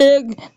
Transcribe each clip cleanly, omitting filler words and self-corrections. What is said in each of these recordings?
1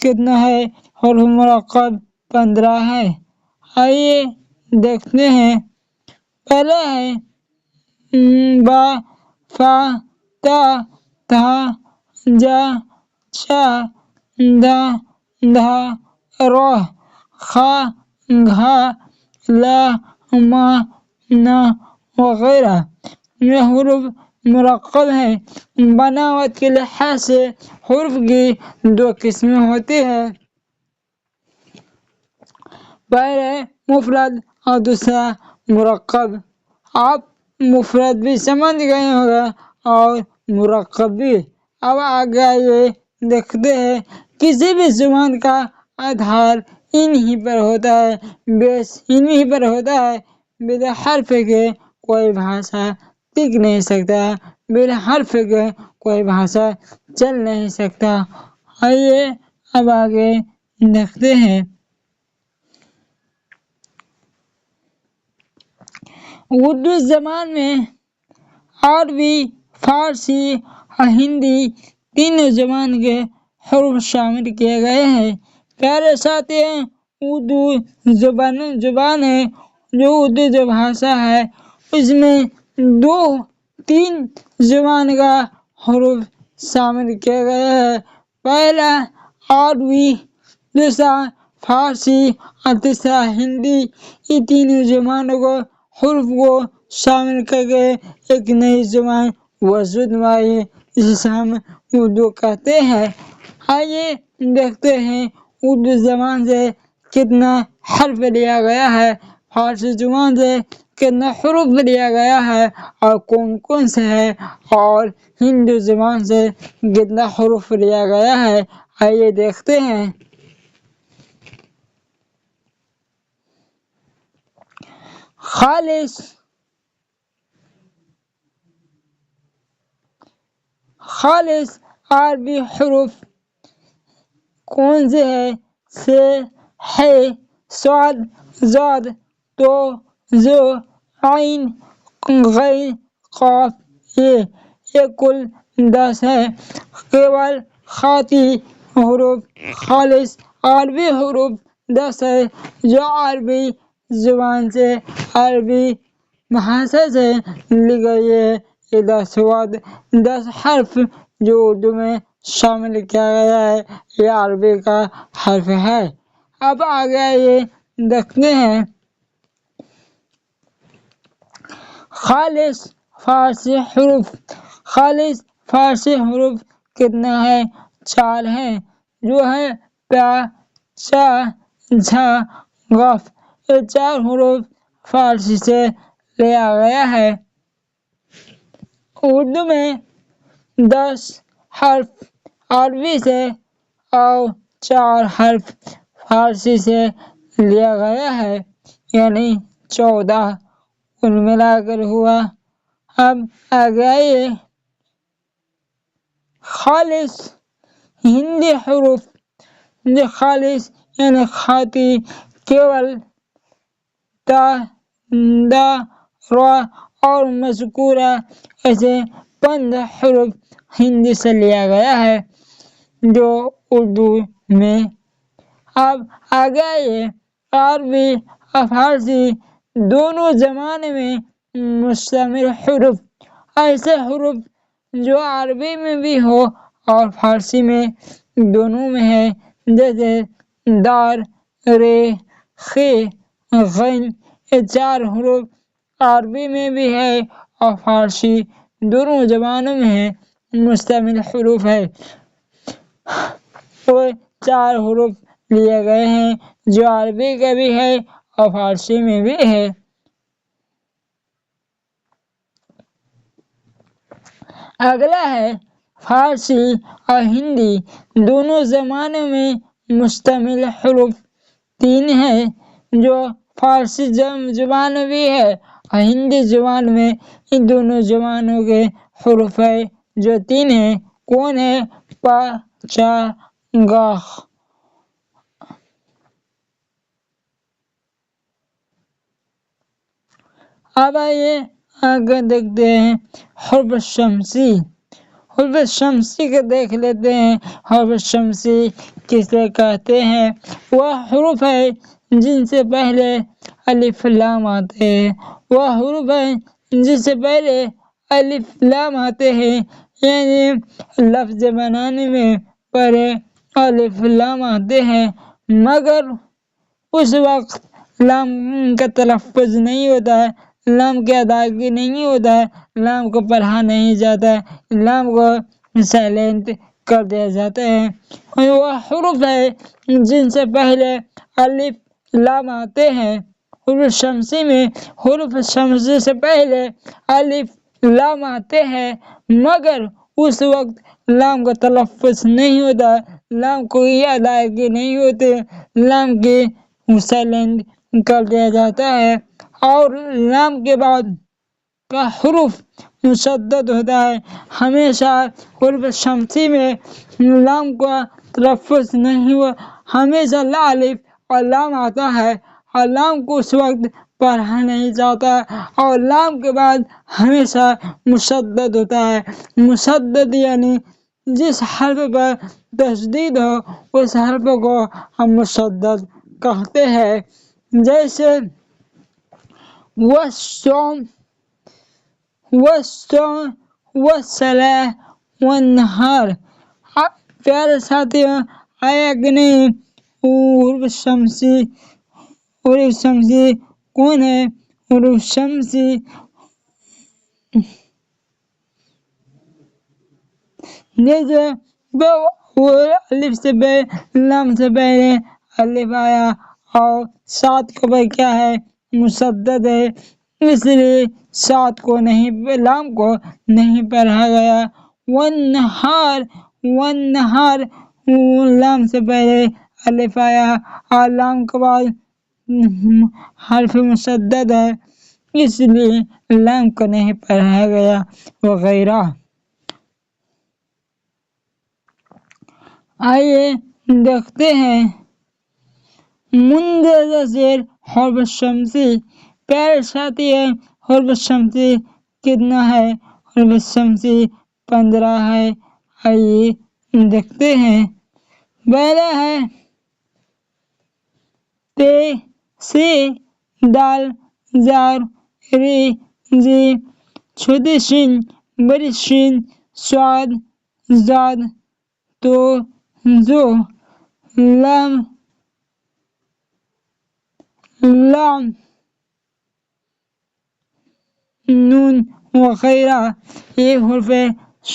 کتنا ہے؟ حروف مرکب 15 ہے۔ آئیے دیکھتے ہیں۔ پہلا ہے با، فا، تا، تھا، جا، چا، دا، دھا، را، خا، گھا، لا، ما، نا وغیرہ۔ یہ حروف مرکب ہے۔ بناوٹ کے لحاظ سے حروف کی 2 قسمیں ہوتی ہیں، پہلے مفرد اور دوسرا مرکب۔ آپ مفرد بھی سمجھ گئے ہوں گے اور مرکب بھی۔ اب آگے آئیے دیکھتے ہیں۔ کسی بھی زبان کا آدھار انہی پر ہوتا ہے، بیس انہی پر ہوتا ہے۔ بلا حرف کے کوئی بھاشا ٹک نہیں سکتا، بلا حرف کے کوئی بھاشا چل نہیں سکتا۔ آئیے اب آگے دیکھتے ہیں۔ اردو زبان میں عربی، فارسی اور ہندی تینوں زبان کے حروف شامل کیے گئے ہیں۔ پیارے ساتھیو، اردو زبان ہے جو اردو جو بھاشا ہے اس میں 2-3 زبان کا حروف شامل کیے گئے ہیں۔ پہلا عربی، دوسرا فارسی اور تیسرا ہندی۔ یہ تینوں زبانوں کو حروف کو شامل کر کے ایک نئی زبان وجود میں آئی جسے ہم اردو کہتے ہیں۔ آئیے دیکھتے ہیں اردو زبان سے کتنا حرف لیا گیا ہے، فارسی زبان سے کتنا حروف لیا گیا ہے اور کون کون سے ہے، اور ہندی زبان سے کتنا حروف لیا گیا ہے۔ آئیے دیکھتے ہیں۔ خالص عربی حروف کون سے ہیں؟ س، ح، صاد، ضاد، طو، ظ، عین، غین، قاف، یہ کل 10 ہیں۔ کیول خطی حروف خالص عربی حروف 10 ہیں جو عربی زبان سے، عربی بھاشا سے لی گئی ہے۔ یہ 10 حرف جو اردو میں شامل کیا گیا ہے یہ عربی کا حرف ہے۔ اب آگے یہ دیکھتے ہیں۔ خالص فارسی حروف کتنا ہے؟ 4 ہیں، جو ہے پا، چا، جھا، غف۔ یہ 4 حروف فارسی سے لیا گیا ہے۔ اردو میں 10 حرف عربی سے اور 4 حرف فارسی سے لیا گیا ہے، یعنی 14 کل ملا کر ہوا۔ اب آگے آئیے۔ خالص ہندی حروف جو خالص یعنی خطی کیول تا، دا، را اور مذکورہ ایسے 15 حروف ہندی سے لیا گیا ہے جو اردو میں۔ اب آگے آئیے۔ عربی اور فارسی دونوں زبان میں مشتمل حروف، ایسے حروف جو عربی میں بھی ہو اور فارسی میں دونوں میں ہے، جیسے دال، رے، خے، غین۔ یہ 4 حروف عربی میں بھی ہے اور فارسی دونوں زبانوں میں ہے مشتمل حروف ہے۔ وہ 4 حروف لیے گئے ہیں جو عربی کے بھی ہے اور فارسی میں بھی ہے۔ اگلا ہے فارسی اور ہندی دونوں زبانوں میں مشتمل حروف 3 ہیں جو فارسی زبان میں بھی ہے اور ہندی زبان میں۔ ان دونوں زبانوں کے حروف ہے جو 3 ہیں، کون ہے؟ پا، چا، گا۔ اب آئیے آگے دیکھتے ہیں۔ حروف شمسی حروف شمسی کو دیکھ لیتے ہیں۔ حروف شمسی کسے کہتے ہیں؟ وہ حروف ہے جن سے پہلے الف لام آتے ہیں۔ وہ حروف ہے جن سے پہلے الف لام آتے ہیں، یعنی لفظ بنانے میں پہلے الف لام آتے ہیں، مگر اس وقت لام کا تلفظ نہیں ہوتا ہے، لام کی ادائیگی نہیں ہوتا ہے، لام کو پڑھا نہیں جاتا ہے، لام کو سائلنٹ کر دیا جاتا ہے۔ وہ حروف ہے جن سے پہلے الف لام آتے ہیں۔ حروف شمسی میں حروف شمسی سے پہلے الف لام آتے ہیں، مگر اس وقت لام کا تلفظ نہیں ہوتا، لام کو ادائیگی نہیں ہوتی، لام کی سائلنٹ کر دیا جاتا ہے، اور لام کے بعد کا حروف مشدد ہوتا ہے۔ ہمیشہ حروف شمسی میں لام کا تلفظ نہیں ہوا، ہمیشہ الف اور لام آتا ہے، اور لام کو اس وقت پڑھا نہیں جاتا، اور لام کے بعد ہمیشہ مشدد ہوتا ہے۔ مشدد یعنی جس حرف پر تشدید ہو اس حرف کو ہم مشدد کہتے ہیں، جیسے والصوم، والصوم، والصلاة، والنہار۔ پیارے ساتھیوں، آیا کہ نہیں حروف شمسی کون ہے؟ حروف شمسی جیسے الف سے پہلے لام سے پہلے الف آیا اور سات کو بھائی کیا ہے؟ مشدد ہے، اس لیے سات کو نہیں، لام کو نہیں پڑھا گیا۔ والنہار، والنہار لام سے پہلے الف آیا اور لام کے بعد حرف مشدد ہے، اس لیے لام کو نہیں پڑھا گیا، وغیرہ۔ آئیے دیکھتے ہیں مندرجہ ذیل حروف شمسی۔ پیارے ساتھی، حروف شمسی کتنا ہے؟ حروف شمسی 15 ہے۔ آئیے دیکھتے ہیں۔ پہلا ہے تے، سے، دال، زار، ری، زی، چھوٹی شین، بڑی شین، صاد، زاد، تو، زو، لام، لام، نون، وغیرہ۔ یہ حروف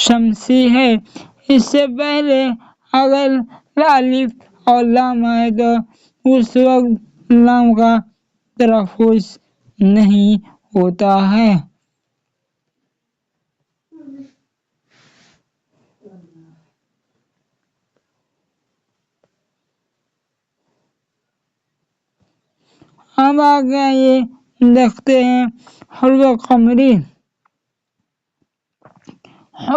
شمسی ہے۔ اس سے پہلے اگر الف اور لام آئے تو اس وقت لام کا تلفظ نہیں ہوتا ہے۔ اب آگے یہ دیکھتے ہیں حروف قمری۔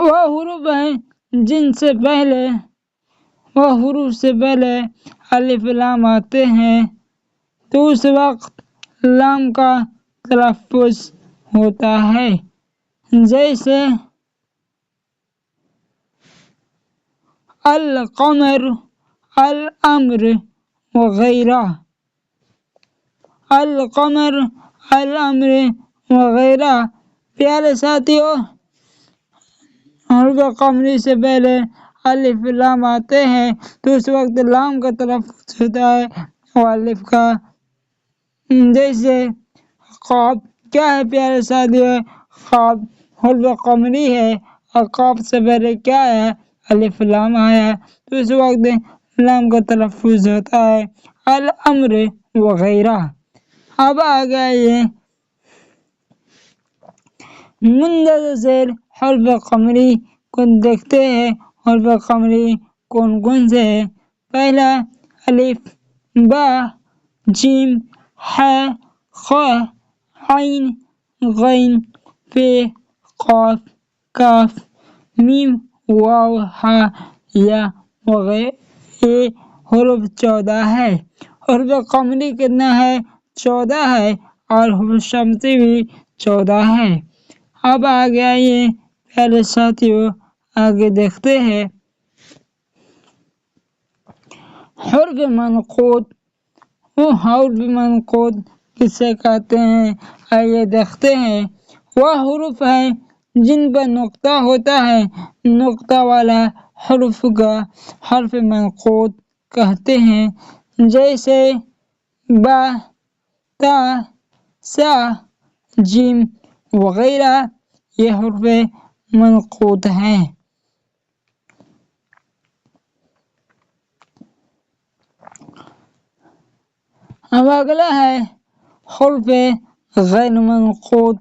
وہ حروف ہیں جن سے پہلے الف لام آتے ہیں تو اس وقت لام کا تلفظ ہوتا ہے، جیسے القمر، الامر، وغیرہ۔ القمر، الامر، وغیرہ۔ پیارے ساتھیوں، حروف قمری سے پہلے الف لام آتے ہیں تو اس وقت لام کا تلفظ ہوتا ہے اور الف کا، جیسے قاف۔ کیا ہے پیارے ساتھیوں؟ قاف حروف قمری ہے، اور قاف سے پہلے کیا ہے؟ الف لام آیا تو اس وقت لام کا تلفظ ہوتا ہے۔ الامر، وغیرہ۔ اب آگے یہ مندرجہ ذیل حروف قمری کو دیکھتے ہیں۔ حروف قمری کون کون سے ہیں؟ پہلا الف، با، جیم، ح، خ، عین، غین، ف، قاف، کاف، میم، واو، ہا، یا، وغیرہ۔ یہ حروف 14 ہے۔ حروف قمری کتنا ہے؟ 14 ہے، اور حروف شمسی بھی 14 ہے۔ اب آگے آئیے پیارے ساتھیوں، آگے دیکھتے ہیں۔ حرف منقوط حرف منقوط کسے کہتے ہیں، آئیے دیکھتے ہیں۔ وہ حروف ہیں جن پر نقطہ ہوتا ہے، نقطہ والا حرف کا حرف منقوط کہتے ہیں، جیسے با، تا، سا، جیم وغیرہ، یہ حروف منقوط ہیں۔ اب اگلا ہے حرف غیر منقوط۔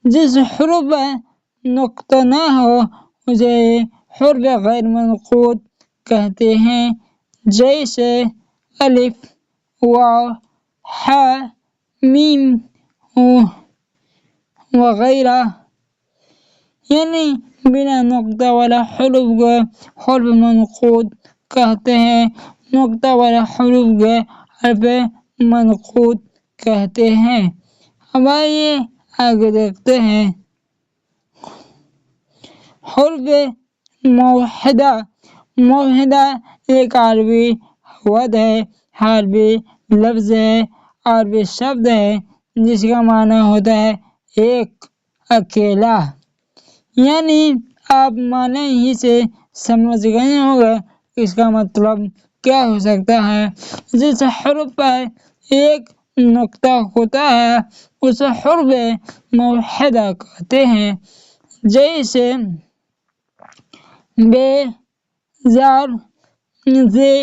جس حرف پر نقطہ نہ ہو اسے حرف غیر منقوط کہتے ہیں، جیسے الف، واو، ہا، میم وغیرہ، یعنی بنا نقطہ والا حرف کو حرف منقوط کہتے ہیں، نقطہ والا حرف کو حرف منقوط کہتے ہیں۔ اب آئیے آگے دیکھتے ہیں۔ حرف موحدہ۔ موحدہ ایک عربی ورڈ ہے، عربی لفظ ہے، عربی شبد ہے، جس کا معنی ہوتا ہے ایک، اکیلا۔ یعنی آپ معنی ہی سے سمجھ گئے ہوں گے اس کا مطلب کیا ہو سکتا ہے۔ جس حرف پر ایک نقطہ ہوتا ہے اسے حرف موحدہ کہتے ہیں، جیسے بے، زار، زے،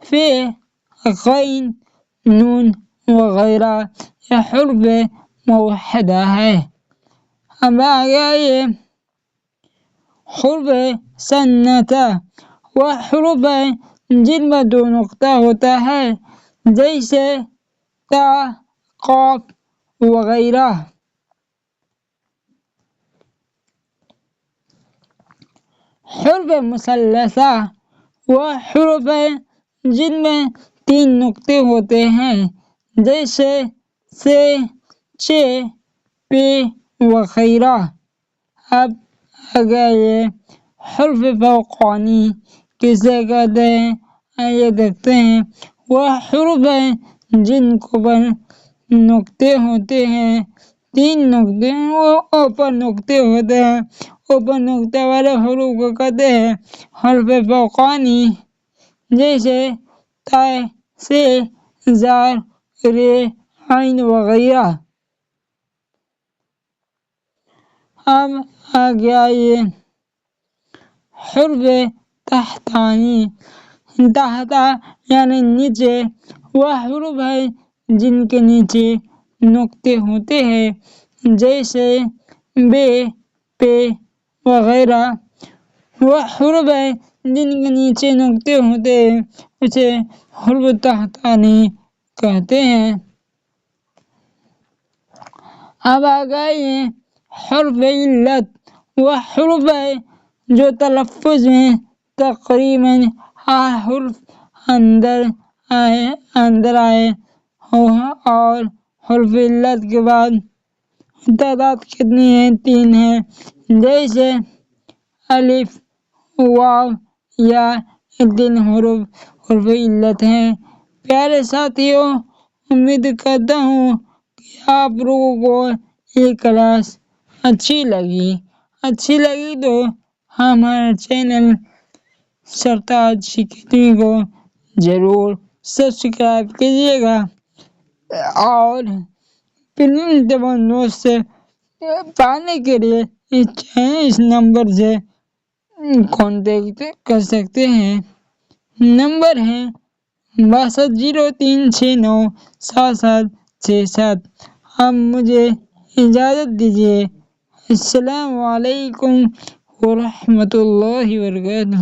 فے، غین، نون وغیرہ، یہ حرف موحدہ ہے۔ اب آگے آئیے حرف مثنیہ۔ وہ حروف ہیں جن میں دو نقطہ ہوتا ہے، جیسے تا، قاف وغیرہ۔ حرف مثلثہ۔ وہ حروف ہیں جن میں تین نقطے ہوتے ہیں، جیسے سے، چے، پے وغیرہ۔ اب آگے آئیے حرف فوقانی کسے کہتے ہیں، آئیے دیکھتے ہیں۔ وہ حروف ہیں جن پر نقطے ہوتے ہیں، تین نقطے، وہ اوپر نقطے ہوتے ہیں، اوپر نقطے والے حروف کو کہتے ہیں حرف فوقانی، جیسے تا، سے، زار، رے، عین وغیرہ۔ اب آگے آئیے حرف تحتانی۔ تحت یعنی نیچے، وہ حروف ہیں جن کے نیچے نقطے ہوتے ہیں، جیسے بے، پے وغیرہ۔ وہ حروف ہیں جن کے نیچے نقطے ہوتے ہیں اسے حرف تحتانی کہتے ہیں۔ اب آگے آئیے حرف علت۔ وہ حروف ہیں جو تلفظ میں تقریباً ہر حرف اندر آئے اور حرف علت کے بعد تعداد کتنی ہے؟ 3 ہے، جیسے الف، واو، یا، یہ 3 حرف علت ہیں۔ پیارے ساتھیوں، امید کرتا ہوں کہ آپ لوگوں کو یہ کلاس اچھی لگی تو ہمارے چینل سرتاج اکیڈمی کو ضرور سبسکرائب کیجیے گا اور پرنٹ نوٹس پانے کے لیے اس نمبر سے کانٹیکٹ کر سکتے ہیں۔ نمبر ہے 6203697767۔ اب مجھے اجازت دیجیے۔ السلام علیکم ورحمۃ اللہ وبرکاتہ۔